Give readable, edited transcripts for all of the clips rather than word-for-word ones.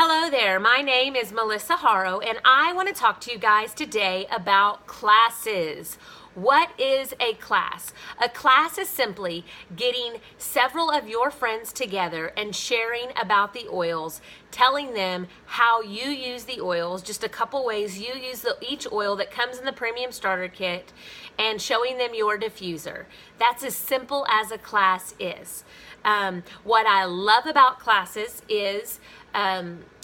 Hello there, my name is Melissa Haro and I want to talk to you guys today about classes. What is a class? A class is simply getting several of your friends together and sharing about the oils, telling them how you use the oils, just a couple ways you use each oil that comes in the premium starter kit, and showing them your diffuser. That's as simple as a class is. What I love about classes is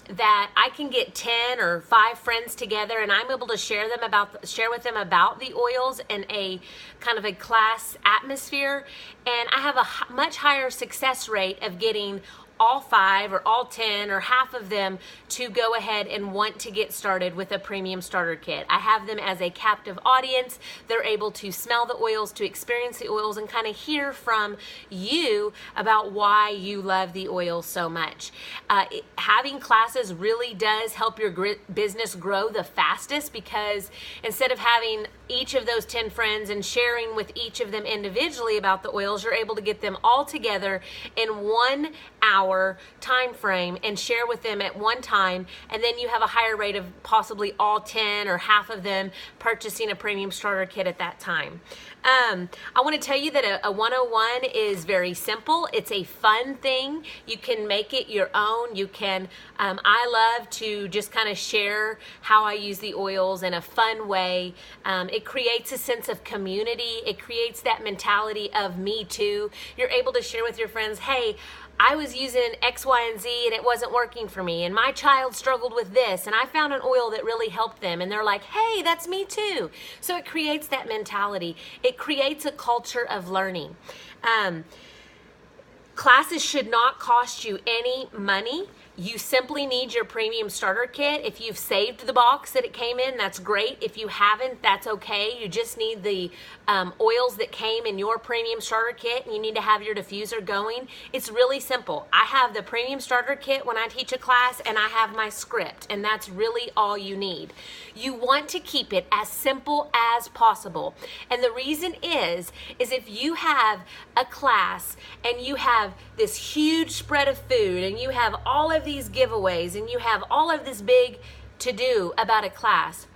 that I can get 10 or 5 friends together and I'm able to share with them about the oils in a kind of a class atmosphere, and I have a much higher success rate of getting all 5 or all 10 or half of them to go ahead and want to get started with a premium starter kit. I have them as a captive audience. They're able to smell the oils, to experience the oils, and kind of hear from you about why you love the oils so much. Having classes really does help your business grow the fastest, because instead of having each of those 10 friends and sharing with each of them individually about the oils, you're able to get them all together in 1 hour time frame and share with them at one time, and then you have a higher rate of possibly all 10 or half of them purchasing a premium starter kit at that time. I want to tell you that a 101 is very simple. It's a fun thing. You can make it your own. You can, I love to just kind of share how I use the oils in a fun way. It creates a sense of community. It creates that mentality of me too. You're able to share with your friends, hey, I was using X, Y, and Z and it wasn't working for me, and my child struggled with this and I found an oil that really helped them, and they're like, hey, that's me too. So it creates that mentality. It creates a culture of learning. Classes should not cost you any money. You simply need your premium starter kit. If you've saved the box that it came in, that's great. If you haven't, that's okay. You just need the oils that came in your premium starter kit, and you need to have your diffuser going. It's really simple. I have the premium starter kit when I teach a class, and I have my script, and that's really all you need. You want to keep it as simple as possible. And the reason is if you have a class and you have this huge spread of food and you have all of these giveaways and you have all of this big to do about a class,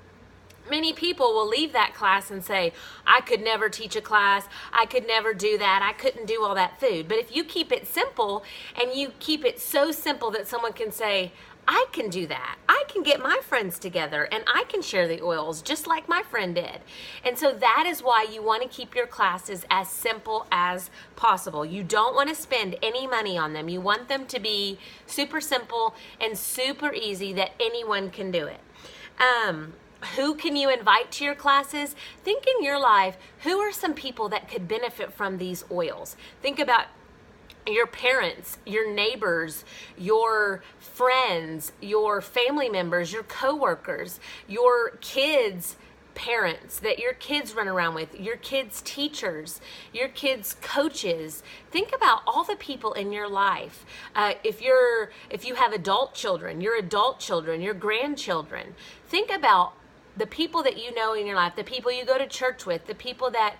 many people will leave that class and say, I could never teach a class, I could never do that, I couldn't do all that food. But if you keep it simple, and you keep it so simple that someone can say, I can do that. I can get my friends together and I can share the oils just like my friend did. And so that is why you want to keep your classes as simple as possible. You don't want to spend any money on them. You want them to be super simple and super easy that anyone can do it. Who can you invite to your classes? Think in your life, who are some people that could benefit from these oils? Think about your parents, your neighbors, your friends, your family members, your coworkers, your kids' parents that your kids run around with, your kids' teachers, your kids' coaches. Think about all the people in your life. If you have adult children, your grandchildren, think about the people that you know in your life, the people you go to church with, the people that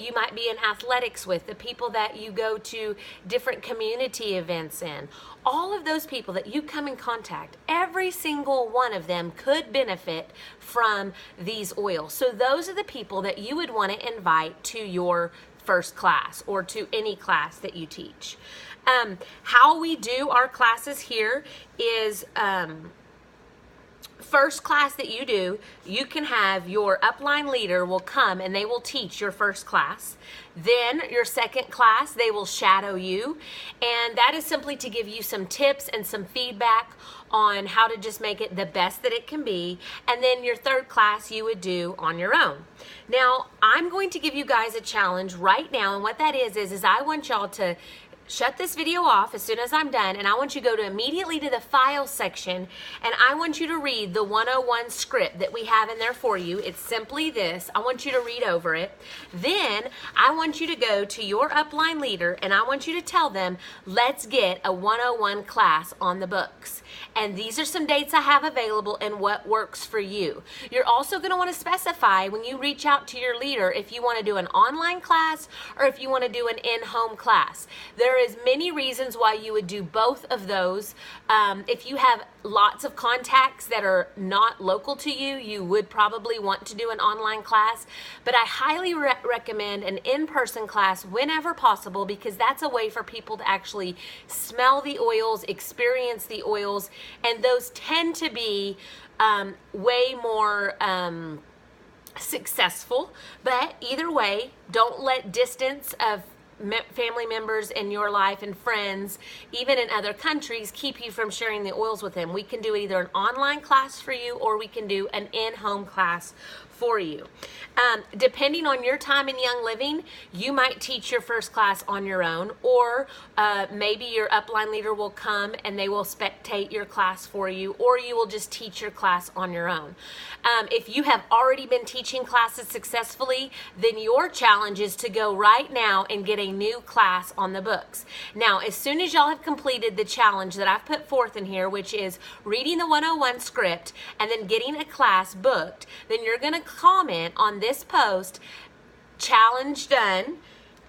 you might be in athletics with, the people that you go to different community events in. All of those people that you come in contact, every single one of them could benefit from these oils. So those are the people that you would want to invite to your first class or to any class that you teach. How we do our classes here is first class that you do, you can have your upline leader will come and they will teach your first class. Then your second class, they will shadow you. And that is simply to give you some tips and some feedback on how to just make it the best that it can be. And then your third class you would do on your own. Now, I'm going to give you guys a challenge right now. And what that is I want y'all to shut this video off as soon as I'm done, and I want you to go immediately to the file section, and I want you to read the 101 script that we have in there for you. It's simply this. I want you to read over it. Then I want you to go to your upline leader, and I want you to tell them, let's get a 101 class on the books. And these are some dates I have available and what works for you. You're also going to want to specify when you reach out to your leader if you want to do an online class or if you want to do an in-home class. There there is many reasons why you would do both of those. If you have lots of contacts that are not local to you, you would probably want to do an online class, but I highly recommend an in-person class whenever possible, because that's a way for people to actually smell the oils, experience the oils, and those tend to be way more successful. But either way, don't let distance of family members in your life and friends, even in other countries, keep you from sharing the oils with them. We can do either an online class for you, or we can do an in-home class for you. Depending on your time in Young Living, you might teach your first class on your own, or maybe your upline leader will come and they will spectate your class for you, or you will just teach your class on your own. If you have already been teaching classes successfully, then your challenge is to go right now and get a new class on the books. Now, as soon as y'all have completed the challenge that I've put forth in here, which is reading the 101 script and then getting a class booked, then you're going to comment on this post, challenge done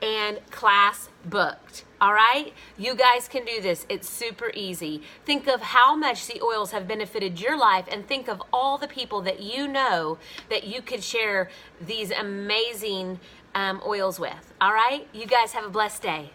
and class booked. All right, you guys can do this. It's super easy. Think of how much the oils have benefited your life, and think of all the people that you know that you could share these amazing oils with. All right, you guys have a blessed day.